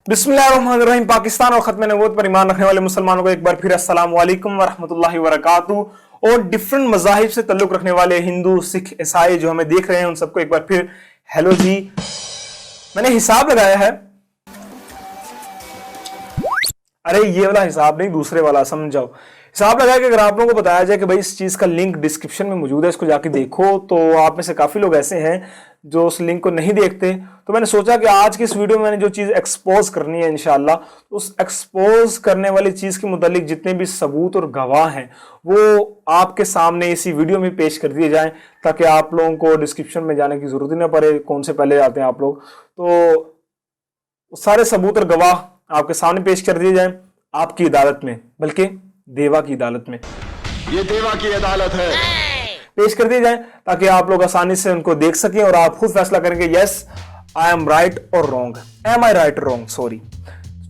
बिस्मिल्लाहिर्रहमानिर्रहीम। पाकिस्तान और खत्म नबूवत पर ईमान रखने वाले मुसलमानों को एक बार फिर अस्सलाम वालेकुम वरहमतुल्लाहि वबरकातुहू। और डिफरेंट मज़ाहिब से ताल्लुक़ रखने वाले हिंदू, सिख, ईसाई जो हमें देख रहे हैं उन सबको एक बार फिर हेलो जी। मैंने हिसाब लगाया है, अरे ये वाला हिसाब नहीं, दूसरे वाला, समझाओ। हिसाब लगाया कि अगर आप लोगों को बताया जाए कि भाई इस चीज का लिंक डिस्क्रिप्शन में मौजूद है, इसको जाके देखो, तो आप में से काफी लोग ऐसे हैं जो उस लिंक को नहीं देखते। तो मैंने सोचा कि आज की इस वीडियो में मैंने जो चीज एक्सपोज करनी है इंशाल्लाह, उस एक्सपोज करने वाली चीज के मुतालिक जितने भी सबूत और गवाह हैं वो आपके सामने इसी वीडियो में पेश कर दिए जाएं, ताकि आप लोगों को डिस्क्रिप्शन में जाने की जरूरत ही ना पड़े। कौन से पहले जाते हैं आप लोग, तो सारे सबूत और गवाह आपके सामने पेश कर दिए जाएं, आपकी अदालत में, बल्कि देवा की अदालत में। ये देवा की अदालत है, पेश कर दिए जाएं ताकि आप लोग आसानी से उनको देख सकें और आप खुद फैसला करेंगे, यस आई एम राइट और रॉन्ग, एम आई राइट और रॉन्ग, सॉरी।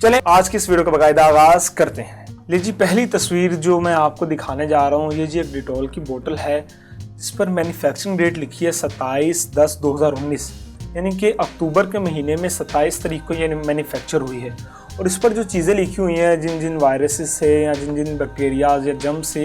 चलें आज की इस वीडियो का बाकायदा आगाज करते हैं। लीजिए पहली तस्वीर जो मैं आपको दिखाने जा रहा हूं, ये जी एक डिटॉल की बोतल है जिस पर मैन्युफैक्चरिंग डेट लिखी है 27/10/2019, यानी कि अक्टूबर के महीने में 27 तारीख को ये मैन्युफैक्चर हुई है। और इस पर जो चीज़ें लिखी हुई हैं, जिन जिन वायरसेस से या जिन जिन बैक्टीरियाज या जर्म से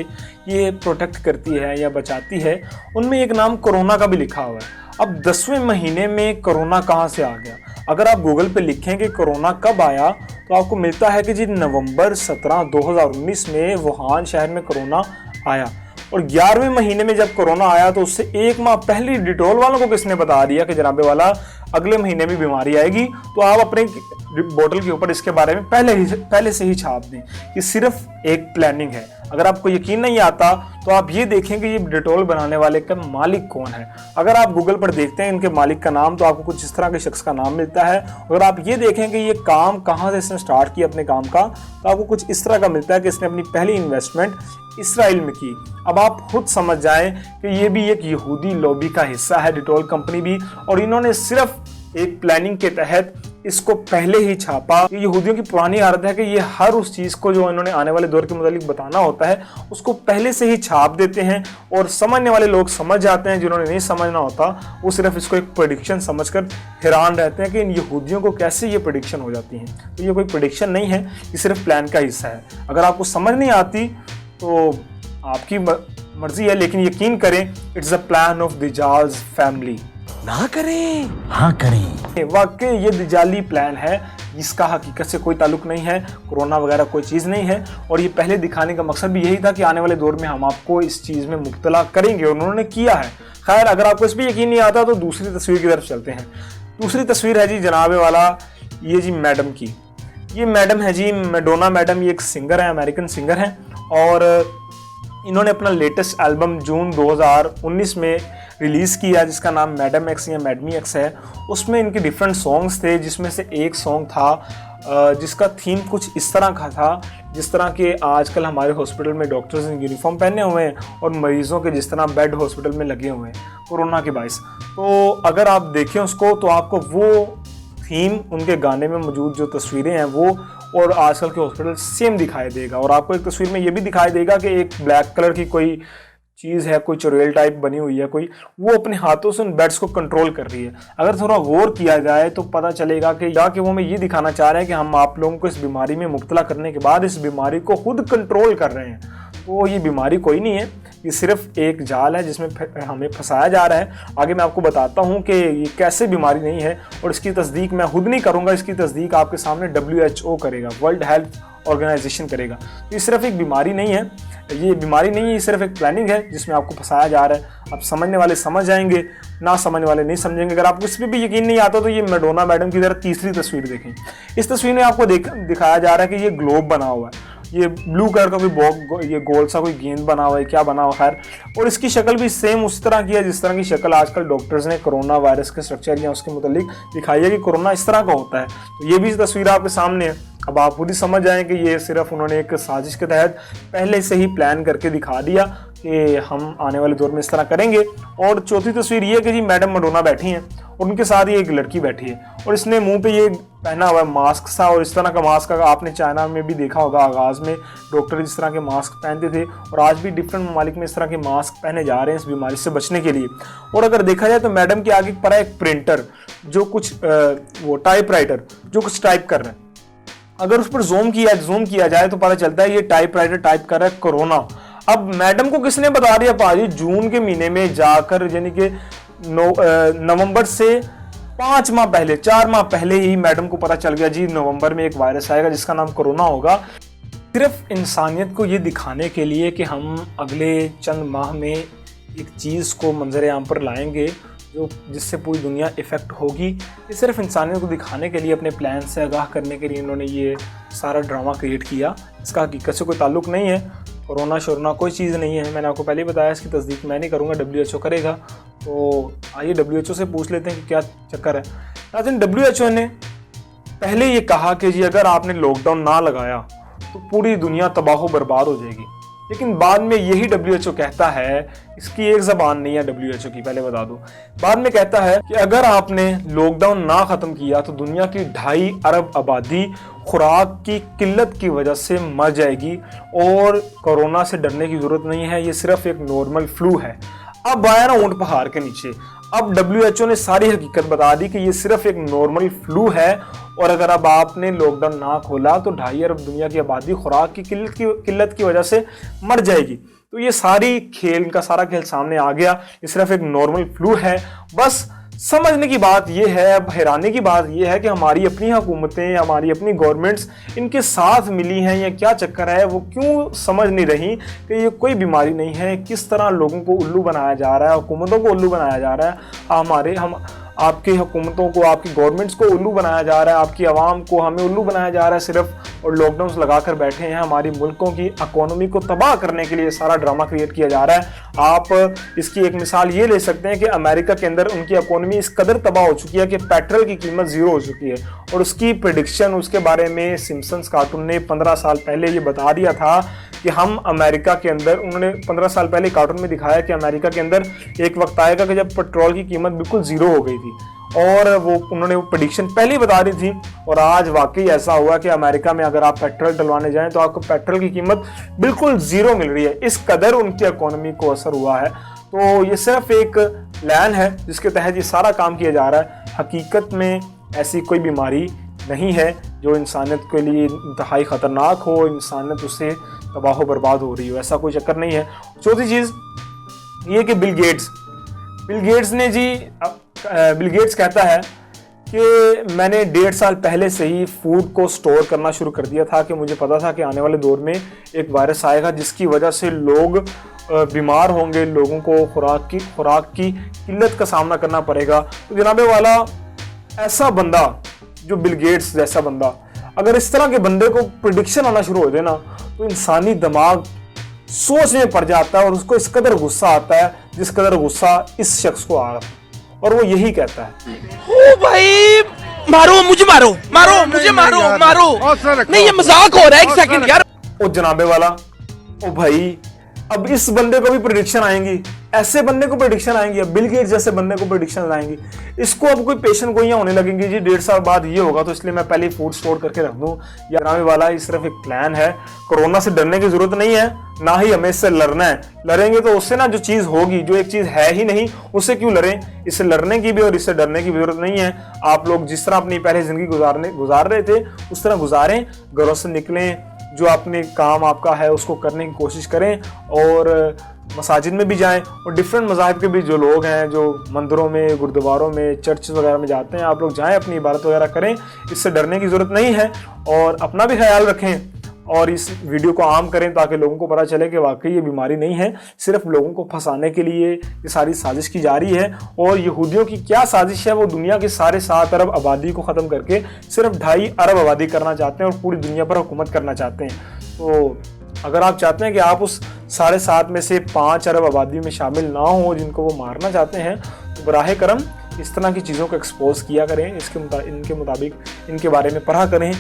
ये प्रोटेक्ट करती है या बचाती है, उनमें एक नाम कोरोना का भी लिखा हुआ है। अब 10वें महीने में कोरोना कहाँ से आ गया? अगर आप गूगल पे लिखें कि कोरोना कब आया तो आपको मिलता है कि जी नवंबर 17, 2019 में वुहान शहर में कोरोना आया। और 11वें महीने में जब कोरोना आया तो उससे एक माह पहले डिटॉल वालों को किसने बता दिया कि जनाबे वाला अगले महीने में बीमारी आएगी, तो आप अपने बोतल के ऊपर इसके बारे में पहले से ही छाप दें। ये सिर्फ एक प्लानिंग है। अगर आपको यकीन नहीं आता तो आप ये देखें कि ये डिटॉल बनाने वाले का मालिक कौन है। अगर आप गूगल पर देखते हैं इनके मालिक का नाम तो आपको कुछ इस तरह के शख्स का नाम मिलता है। अगर आप ये देखें कि ये काम कहाँ से इसने स्टार्ट किया अपने काम का, तो आपको कुछ इस तरह का मिलता है कि इसने अपनी पहली इन्वेस्टमेंट इसराइल में की। अब आप खुद समझ जाएं कि ये भी एक यहूदी लॉबी का हिस्सा है, डिटॉल कंपनी भी, और इन्होंने सिर्फ एक प्लानिंग के तहत इसको पहले ही छापा। ये यहूदियों की पुरानी आदत है कि ये हर उस चीज़ को जो इन्होंने आने वाले दौर के मुतालिक बताना होता है उसको पहले से ही छाप देते हैं, और समझने वाले लोग समझ जाते हैं, जिन्होंने नहीं समझना होता वो सिर्फ इसको एक प्रेडिक्शन समझकर हैरान रहते हैं कि इन यहूदियों को कैसे ये प्रेडिक्शन हो जाती है। तो ये कोई प्रेडिक्शन नहीं है, ये सिर्फ प्लान का हिस्सा है। अगर आपको समझ नहीं आती तो आपकी मर्जी है, लेकिन यकीन करें इट्स अ प्लान ऑफ दज्जाल फैमिली। ना करें हाँ करें। वाकई ये दज्जाली प्लान है, इसका हकीकत से कोई ताल्लुक नहीं है, कोरोना वगैरह कोई चीज़ नहीं है। और ये पहले दिखाने का मकसद भी यही था कि आने वाले दौर में हम आपको इस चीज़ में मुब्तला करेंगे, और उन्होंने किया है। खैर अगर आपको इस पर यकीन नहीं आता तो दूसरी तस्वीर की तरफ चलते हैं। दूसरी तस्वीर है जी जनाबे वाला ये जी मैडम की। ये मैडम है जी मैडोना मैडम, ये एक सिंगर है, अमेरिकन सिंगर हैं, और इन्होंने अपना लेटेस्ट एल्बम जून 2019 में रिलीज़ किया जिसका नाम मैडम एक्स या मैडमी एक्स है। उसमें इनके डिफरेंट सॉन्ग्स थे, जिसमें से एक सॉन्ग था जिसका थीम कुछ इस तरह का था, जिस तरह के आजकल हमारे हॉस्पिटल में डॉक्टर्स यूनिफॉर्म पहने हुए हैं और मरीज़ों के जिस तरह बेड हॉस्पिटल में लगे हुए हैं कोरोना के बायस। तो अगर आप देखें उसको तो आपको वो थीम, उनके गाने में मौजूद जो तस्वीरें हैं वो और आजकल के हॉस्पिटल सेम दिखाई देगा। और आपको एक तस्वीर में ये भी दिखाई देगा कि एक ब्लैक कलर की कोई चीज़ है, कोई चुड़ैल टाइप बनी हुई है कोई, वो अपने हाथों से उन बेड्स को कंट्रोल कर रही है। अगर थोड़ा गौर किया जाए तो पता चलेगा कि वो हमें ये दिखाना चाह रहे हैं कि हम आप लोगों को इस बीमारी में मुब्तला करने के बाद इस बीमारी को खुद कंट्रोल कर रहे हैं। तो ये बीमारी कोई नहीं है, ये सिर्फ एक जाल है जिसमें हमें फंसाया जा रहा है। आगे मैं आपको बताता हूँ कि ये कैसे बीमारी नहीं है, और इसकी तस्दीक मैं खुद नहीं करूँगा, इसकी तस्दीक आपके सामने WHO करेगा, वर्ल्ड हेल्थ ऑर्गेनाइजेशन करेगा। तो ये सिर्फ एक बीमारी नहीं है, ये बीमारी नहीं है, ये सिर्फ एक प्लानिंग है जिसमें आपको फंसाया जा रहा है। अब समझने वाले समझ जाएंगे, ना समझने वाले नहीं समझेंगे। अगर आपको इस पर भी यकीन नहीं आता तो ये मैडोना मैडम की तरह तीसरी तस्वीर देखें। इस तस्वीर में आपको दिखाया जा रहा है कि ये ग्लोब बना हुआ है, ये ब्लू कलर का कोई ये गोल सा कोई गेंद बना हुआ है, क्या बना हुआ खैर, और इसकी शक्ल भी सेम उस तरह की है जिस तरह की शक्ल आजकल डॉक्टर्स ने कोरोना वायरस के स्ट्रक्चर या उसके मुतालिक दिखाई है कि कोरोना इस तरह का होता है। तो ये भी तस्वीर आपके सामने है। अब आप खुद ही समझ जाएं कि ये सिर्फ उन्होंने एक साजिश के तहत पहले से ही प्लान करके दिखा दिया कि हम आने वाले दौर में इस तरह करेंगे। और चौथी तस्वीर ये है कि जी मैडम मैडोना बैठी हैं और उनके साथ ही एक लड़की बैठी है और इसने मुंह पे ये पहना हुआ है मास्क सा, और इस तरह का मास्क आपने चाइना में भी देखा होगा, आगाज़ में डॉक्टर इस तरह के मास्क पहनते थे और आज भी डिफरेंट ममालिक में इस तरह के मास्क पहने जा रहे हैं इस बीमारी से बचने के लिए। और अगर देखा जाए तो मैडम के आगे पड़ा एक प्रिंटर जो कुछ वो टाइपराइटर जो कुछ टाइप कर रहे हैं। अगर उस पर जूम किया जाए तो पता चलता है ये टाइपराइटर टाइप कर रहा है कोरोना। अब मैडम को किसने बता दिया पाजी? जून के महीने में जाकर, यानी कि नवंबर से 5 माह पहले, 4 माह पहले ही मैडम को पता चल गया जी नवंबर में एक वायरस आएगा जिसका नाम कोरोना होगा। सिर्फ इंसानियत को ये दिखाने के लिए कि हम अगले चंद माह में एक चीज़ को मंजर आम पर लाएंगे जिससे पूरी दुनिया इफ़ेक्ट होगी, ये सिर्फ इंसानियत को दिखाने के लिए, अपने प्लान से आगाह करने के लिए इन्होंने ये सारा ड्रामा क्रिएट किया। इसका हकीकत से कोई ताल्लुक नहीं है। कोरोना शोरोना कोई चीज़ नहीं है, मैंने आपको पहले ही बताया। इसकी तस्दीक मैं नहीं करूँगा, WHO करेगा। तो आइए WHO से पूछ लेते हैं कि क्या चक्कर है। लेकिन WHO ने पहले ये कहा कि जी अगर आपने लॉकडाउन ना लगाया तो पूरी दुनिया तबाह बर्बाद हो जाएगी, लेकिन बाद में यही WHO कहता है, इसकी एक ज़बान नहीं है WHO की, पहले बता दूं। बाद में कहता है कि अगर आपने लॉकडाउन ना ख़त्म किया तो दुनिया की 2.5 अरब आबादी खुराक की किल्लत की वजह से मर जाएगी और कोरोना से डरने की ज़रूरत नहीं है, ये सिर्फ एक नॉर्मल फ्लू है। अब आया ना ऊंट पहाड़ के नीचे, अब WHO ने सारी हकीकत बता दी कि ये सिर्फ एक नॉर्मल फ्लू है और अगर अब आपने लॉकडाउन ना खोला तो 2.5 अरब दुनिया की आबादी खुराक की किल्लत की वजह से मर जाएगी। तो ये सारा खेल सामने आ गया। ये सिर्फ एक नॉर्मल फ्लू है। बस समझने की बात यह है, अब हैरानी की बात यह है कि हमारी अपनी हुकूमतें, हमारी अपनी गवर्नमेंट्स इनके साथ मिली हैं या क्या चक्कर है, वो क्यों समझ नहीं रही कि ये कोई बीमारी नहीं है। किस तरह लोगों को उल्लू बनाया जा रहा है, हुकूमतों को उल्लू बनाया जा रहा है, आपकी हुकूमतों को, आपकी गवर्नमेंट्स को उल्लू बनाया जा रहा है, आपकी आवाम को, हमें उल्लू बनाया जा रहा है सिर्फ, और लॉकडाउन लगा कर बैठे हैं। हमारी मुल्कों की इकोनॉमी को तबाह करने के लिए सारा ड्रामा क्रिएट किया जा रहा है। आप इसकी एक मिसाल ये ले सकते हैं कि अमेरिका के अंदर उनकी इकोनॉमी इस कदर तबाह हो चुकी है कि पेट्रोल की कीमत 0 हो चुकी है, और उसकी प्रेडिक्शन, उसके बारे में सिम्पसन्स कार्टून ने 15 साल पहले ये बता दिया था कि हम अमेरिका के अंदर, उन्होंने 15 साल पहले कार्टून में दिखाया कि अमेरिका के अंदर एक वक्त आएगा कि जब पेट्रोल की कीमत बिल्कुल 0 हो गई थी, और उन्होंने वो प्रेडिक्शन पहले ही बता दी थी। और आज वाकई ऐसा हुआ कि अमेरिका में अगर आप पेट्रोल डलवाने जाएं तो आपको पेट्रोल की कीमत बिल्कुल 0 मिल रही है। इस कदर उनकी इकोनॉमी को असर हुआ है। तो ये सिर्फ एक प्लान है जिसके तहत ये सारा काम किया जा रहा है। हकीकत में ऐसी कोई बीमारी नहीं है जो इंसानियत के लिए इंतहाई ख़तरनाक हो, इंसानियत उससे तबाह बर्बाद हो रही हो, ऐसा कोई चक्कर नहीं है। चौथी चीज़ ये कि बिल गेट्स कहता है कि मैंने 1.5 साल पहले से ही फूड को स्टोर करना शुरू कर दिया था कि मुझे पता था कि आने वाले दौर में एक वायरस आएगा जिसकी वजह से लोग बीमार होंगे, लोगों को खुराक की किल्लत का सामना करना पड़ेगा। तो जनाबे वाला, ऐसा बंदा जो बिल गेट्स जैसा बंदा, अगर इस तरह के बंदे को प्रेडिक्शन आना शुरू हो जाए ना तो इंसानी दिमाग सोच में पड़ जाता है और उसको इस कदर गुस्सा आता है जिस कदर गुस्सा इस शख्स को आ रहा है, और वो यही कहता है, ओ भाई मारो मुझे, मारो मुझे, मारो नहीं, ये मजाक हो रहा है, एक सेकंड यार। ओ जनाबे वाला, ओ भाई, अब इस बंदे को भी प्रेडिक्शन आएंगी, ऐसे बंदे को प्रेडिक्शन आएंगी, अब बिल गेट्स जैसे बंदे को प्रेडिक्शन आएंगी। इसको अब कोई पेशेंट गोइयां होने लगेंगी जी 1.5 साल बाद ये होगा तो इसलिए मैं पहले ही फूड स्टोर करके रख दूं। जनाबे वाला, ये सिर्फ एक प्लान है। कोरोना से डरने की जरूरत नहीं है, ना ही हमें इससे लड़ना है। लड़ेंगे तो उससे ना जो चीज होगी, जो एक चीज है ही नहीं, उससे क्यों लड़ें। इससे लड़ने की भी और इससे डरने की भी जरूरत नहीं है। आप लोग जिस तरह अपनी पहले जिंदगी गुजार रहे थे उस तरह गुजारें, घरों से निकलें, जो अपने काम आपका है उसको करने की कोशिश करें, और मसाजिद में भी जाएं, और डिफरेंट मज़ाहिब के भी जो लोग हैं जो मंदिरों में, गुरुद्वारों में, चर्च वगैरह में जाते हैं, आप लोग जाएं, अपनी इबादत वगैरह करें। इससे डरने की ज़रूरत नहीं है, और अपना भी ख्याल रखें और इस वीडियो को आम करें ताकि लोगों को पता चले कि वाकई ये बीमारी नहीं है, सिर्फ लोगों को फंसाने के लिए ये सारी साजिश की जा रही है। और यहूदियों की क्या साजिश है, वो दुनिया के सारे 7 अरब आबादी को ख़त्म करके सिर्फ 2.5 अरब आबादी करना चाहते हैं और पूरी दुनिया पर हुकूमत करना चाहते हैं। तो अगर आप चाहते हैं कि आप उस 7.5 में से 5 अरब आबादी में शामिल ना हो जिनको वो मारना चाहते हैं, तो बराह करम इस तरह की चीज़ों को एक्सपोज किया करें, इनके मुताबिक इनके बारे में पढ़ा करें।